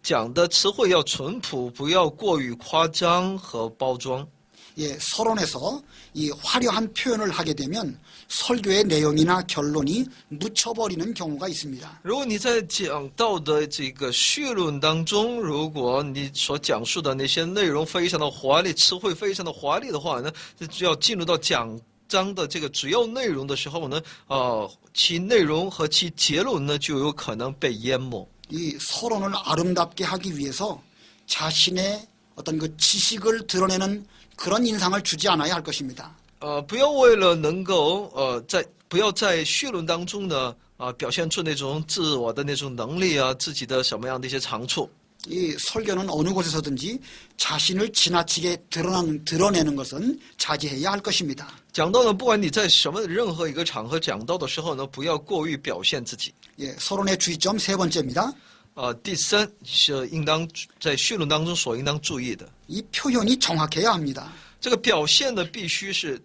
讲的词汇要淳朴，不要过于夸张和包装。 서론에서 이 화려한 표현을 하게 되면 설교의 내용이나 결론이 묻혀버리는 경우가 있습니다. 如果你在讲到的这个序论当中，如果你所讲述的那些内容非常的华丽，词汇非常的华丽的话呢，就要进入到讲章的这个主要内容的时候呢，其内容和其结论呢就有可能被淹没。 이 서론을 아름답게 하기 위해서 자신의 어떤 그 지식을 드러내는 그런 인상을 주지 않아야 할 것입니다. 不要为了能够不要在序论当中呢表现出那种自我的那种能力啊，自己的什么样的一些长处。 이 설교는 어느 곳에서든지 자신을 지나치게 드러내는 것은 자제해야 할 것입니다. 讲到呢，不管你在任何一个场合讲到的时候呢，不要过于表现自己。 서론의 주의점 세 번째입니다. 第三是应当在序论当中所应当注意的， 이 표현이 정확해야 합니다. 这个表现呢必须是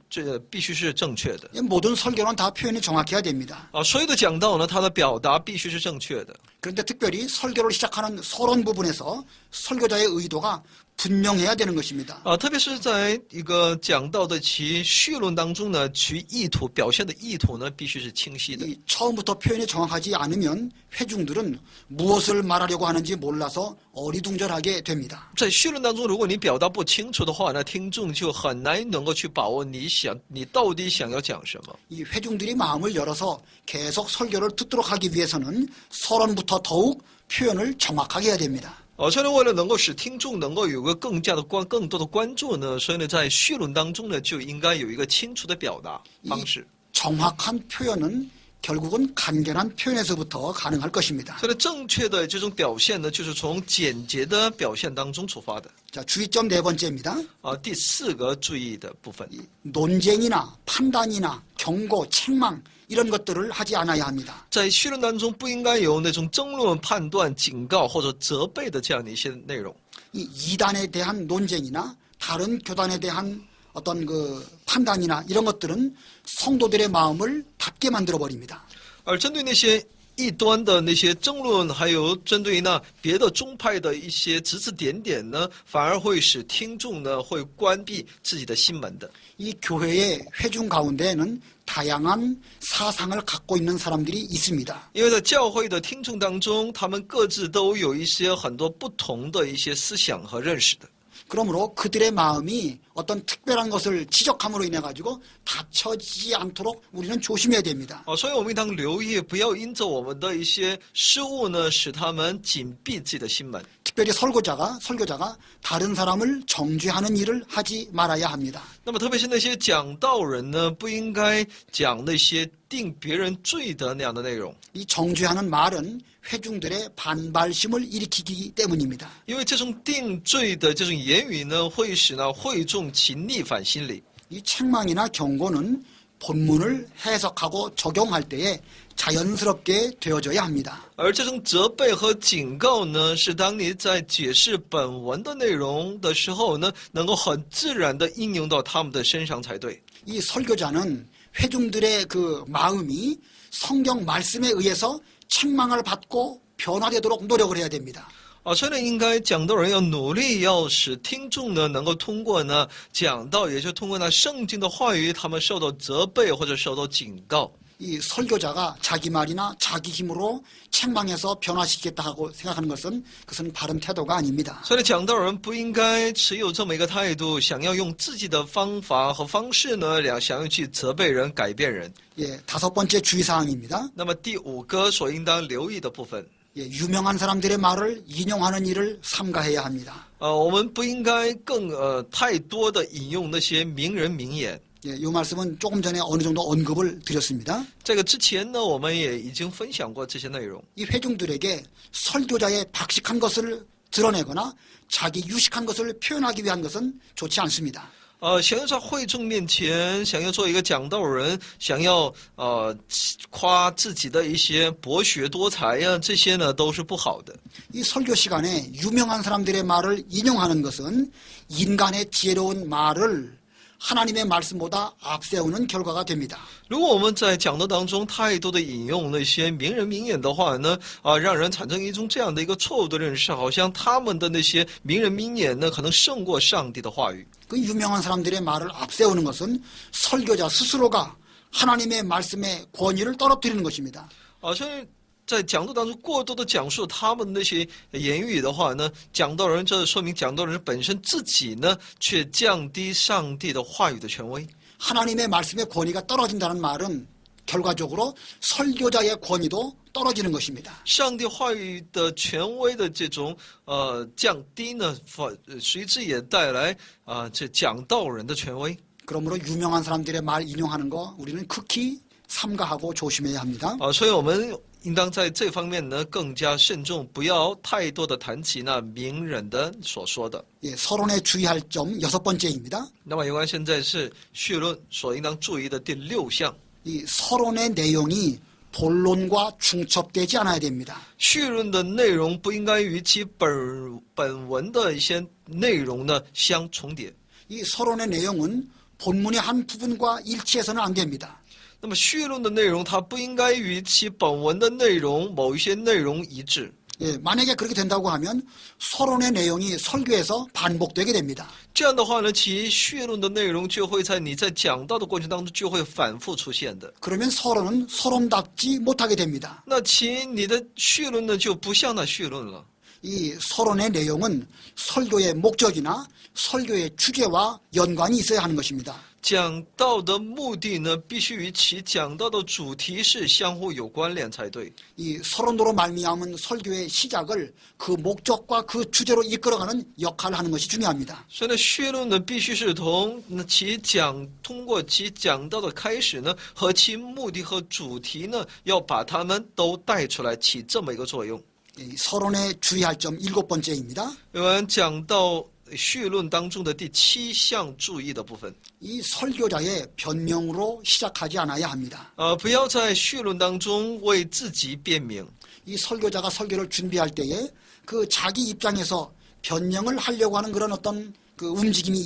正确的。 모든 설교는 다 표현이 정확해야 됩니다. 所有的讲道呢，它的表达必须是正确的。 그런데 특별히 설교를 시작하는 서론 부분에서 설교자의 의도가 분명해야 되는 것입니다. 特别是在一个讲道的其序论当中呢，其意图表现的意图呢，必须是清晰的。 처음부터 표현이 정확하지 않으면 회중들은 무엇을 말하려고 하는지 몰라서 어리둥절하게 됩니다. 在序论当中，如果你表达不清楚的话，那听众就很难能够去把握你到底想要讲什么。 이 회중들이 마음을 열어서 계속 설교를 듣도록 하기 위해서는 서론부터 더욱 표현을 정확하게 해야 됩니다. 所以呢，为了能够使听众能够有个更多的关注呢，所以呢，在序论当中呢，就应该有一个清楚的表达方式。 정확한 표현은 결국은 간결한 표현에서부터 가능할 것입니다. 所以呢，正确的这种表现呢，就是从简洁的表现当中出发的。 자, 주의점 네 번째입니다. 第四个注意的部分， 논쟁이나 판단이나 경고, 책망 이런 것들을 하지 않아야 합니다. 在序论当中不应该有那种争论、判断、警告或者责备的这样的一些内容。 이 이단에 대한 논쟁이나 다른 교단에 대한 어떤 그 판단이나 이런 것들은 성도들의 마음을 닫게 만들어 버립니다. 而针对那些异端的那些争论，还有针对那别的宗派的一些指指点点呢，反而会使听众呢会关闭自己的心门的。 이 교회의 회중 가운데에는 다양한 사상을 갖고 있는 사람들이 있습니다. 因为在教会的听众当中，他们各自都有一些很多不同的一些思想和认识的。 그러므로 그들의 마음이 어떤 특별한 것을 지적함으로 인해 가지고 닫혀지지 않도록 우리는 조심해야 됩니다. 所以我们应当留意，不要因着我们的一些失误呢，使他们紧闭自己的心门。 특별히 설교자가 다른 사람을 정죄하는 일을 하지 말아야 합니다. 那么特别是那些讲道人呢，不应该讲那些定别人罪的那样的内容。 이 정죄하는 말은 회중들의 반발심을 일으키기 때문입니다. 因为这种定罪的这种言语呢，会使呢会众其逆反心理。 이 책망이나 경고는 본문을 해석하고 적용할 때에 자연스럽게 되어져야 합니다. 而这种责备和警告呢，是当你在解释本文的内容的时候呢，能够很自然地应用到他们的身上才对。 이 설교자는 회중들의 그 마음이 성경 말씀에 의해서 책망을 받고 변화되도록 노력을 해야 됩니다. 所以呢，应该讲道人要努力，要使听众呢能够通过呢讲道，也就通过那圣经的话语，他们受到责备或者受到警告。 이 설교자가 자기 말이나 자기 힘으로 책망해서 변화시키겠다 하고 생각하는 것은 그것은 바른 태도가 아닙니다. 所以呢，讲道人不应该持有这么一个态度，想要用自己的方法和方式呢，想要去责备人、改变人。 다섯 번째 주의사항입니다. 那么第五个所应当留意的部分， 유명한 사람들의 말을 인용하는 일을 삼가해야 합니다. 我们不应该太多的引用那些名人名言。 이 말씀은 조금 전에 어느 정도 언급을 드렸습니다. 这个之前呢，我们也已经分享过这些内容。 이 회중들에게 설교자의 박식한 것을 드러내거나 자기 유식한 것을 표현하기 위한 것은 좋지 않습니다. 想要在会众面前，想要做一个讲道人，想要夸自己的一些博学多才呀，这些呢都是不好的。 이 설교 시간에 유명한 사람들의 말을 인용하는 것은 인간의 지혜로운 말을 하나님의 말씀보다 앞세우는 결과가 됩니다. 如果我们在讲道当中太多的引用那些名人名言的话呢，让人产生一种这样的一个错误的认识，好像他们的那些名人名言呢，可能胜过上帝的话语。 그 유명한 사람들의 말을 앞세우는 것은 설교자 스스로가 하나님의 말씀의 권위를 떨어뜨리는 것입니다. 所以在讲道当中过多的讲述他们那些言语的话呢，讲道人这说明讲道人本身自己呢，却降低上帝的话语的权威。 하나님의 말씀의 권위가 떨어진다는 말은 결과적으로 설교자의 권위도 떨어지는 것입니다. 上帝话语的权威的这种降低呢，随之也带来这讲道人的权威。 그러므로 유명한 사람들의 말 인용하는 거 우리는 극히 삼가하고 조심해야 합니다. 所以我们应当在这方面呢更加慎重，不要太多的谈起那名人的所说的。 예, 서론에 주의할 점 6번째입니다. 那么有关现在是序论所应当注意的第6项。 이 서론의 내용이 본론과 중첩되지 않아야 됩니다. 序论的内容不应该与其本文的一些内容呢相重叠。 이 서론의 내용은 본문의 한 부분과 일치해서는 안 됩니다. 那么序论的内容，它不应该与其本文的内容某一些内容一致。 예, 만약에 그렇게 된다고 하면 서론의 내용이 설교에서 반복되게 됩니다. 这样的话呢，其序论的内容就会在你在讲道的过程当中就会反复出现的。 그러면 서론은 서론답지 못하게 됩니다. 那你的序论呢就不像那序论了。 이 서론의 내용은 설교의 목적이나 설교의 주제와 연관이 있어야 하는 것입니다. 讲道的目的呢，必须与其讲道的主题是相互有关联才对。 이 서론으로 말미암은 설교의 시작을 그 목적과 그 주제로 이끌어가는 역할을 하는 것이 중요합니다. 所以呢，序论呢必须是通过其讲道的开始呢，和其目的和主题呢，要把它们都带出来，起这么一个作用。 이 서론에 주의할 점 7번째입니다. 有人讲到序论当中的第7项注意的部分。 이 설교자의 변명으로 시작하지 않아야 합니다. 不要在序论当中为自己辩明。 이 설교자가 설교를 준비할 때에 그 자기 입장에서 변명을 하려고 하는 그런 어떤 그 움직임이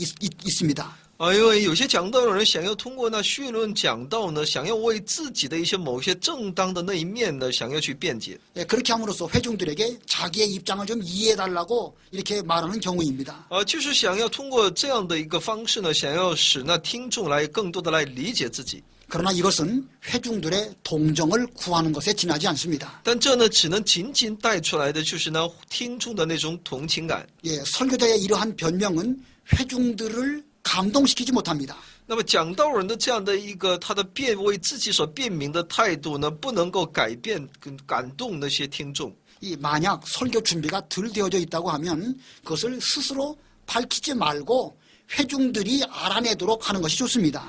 있습니다. 因为有些讲道的人想要通过那序论讲道呢，想要为自己的某些正当的那一面呢，想要去辩解。 예, 그렇게 함으로써 회중들에게 자기의 입장을 좀 이해해달라고 이렇게 말하는 경우입니다. 就是想要通过这样的一个方式呢，想要使那听众来更多的来理解自己。 그러나 이것은 회중들의 동정을 구하는 것에 지나지 않습니다. 但这呢，只能仅仅带出来的就是呢，听众的那种同情感。 예, 설교자의 이러한 변명은 회중들을 감동시키지 못합니다. 那么讲道人的这样的一个他的为自己所辩明的态度呢，不能够改变跟感动那些听众。 이 만약 설교 준비가 덜 되어져 있다고 하면 그것을 스스로 밝히지 말고 회중들이 알아내도록 하는 것이 좋습니다.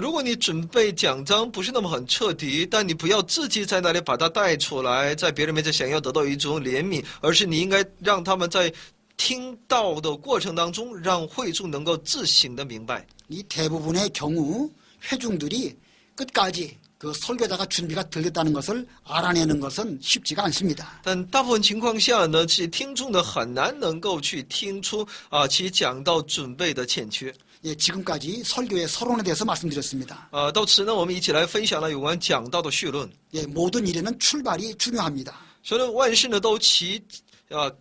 如果你准备讲章不是那么很彻底，但你不要自己在那里把它带出来，在别人面前想要得到一种怜悯，而是你应该让他们在听到的过程当中，让会众能够自省的明白。 이 대부분의 경우 회중들이 끝까지 그 설교자가 준비가 덜 됐다는 것을 알아내는 것은 쉽지가 않습니다. 但大部分情况下呢，其听众呢很难能够去听出其讲道准备的欠缺。 예, 지금까지 설교의 서론에 대해서 말씀드렸습니다. 到此呢，我们一起来分享了有关讲道的序论。 예, 모든 일에는 출발이 중요합니다. 所以呢，万事呢都其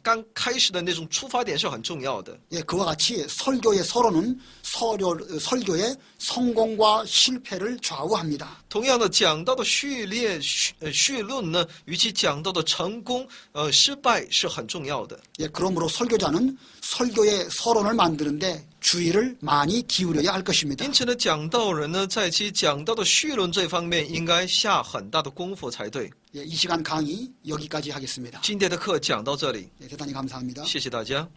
刚开始的那种出发点是很重要的。 예, 그와 같이 설교의 서론은 설교의 성공과 실패를 좌우합니다. 同样的，讲到的序论呢，与其讲到的成功失败是很重要的。 예, 그러므로 설교자는 설교의 서론을 만드는데 주의를 많이 기울여야 할 것입니다. 因此呢，讲道人呢，在其讲到的序论这方面，应该下很大的功夫才对。 예, 이 시간 강의 여기까지 하겠습니다. 今天的课讲到这里， 예, 대단히 감사합니다. 谢谢大家。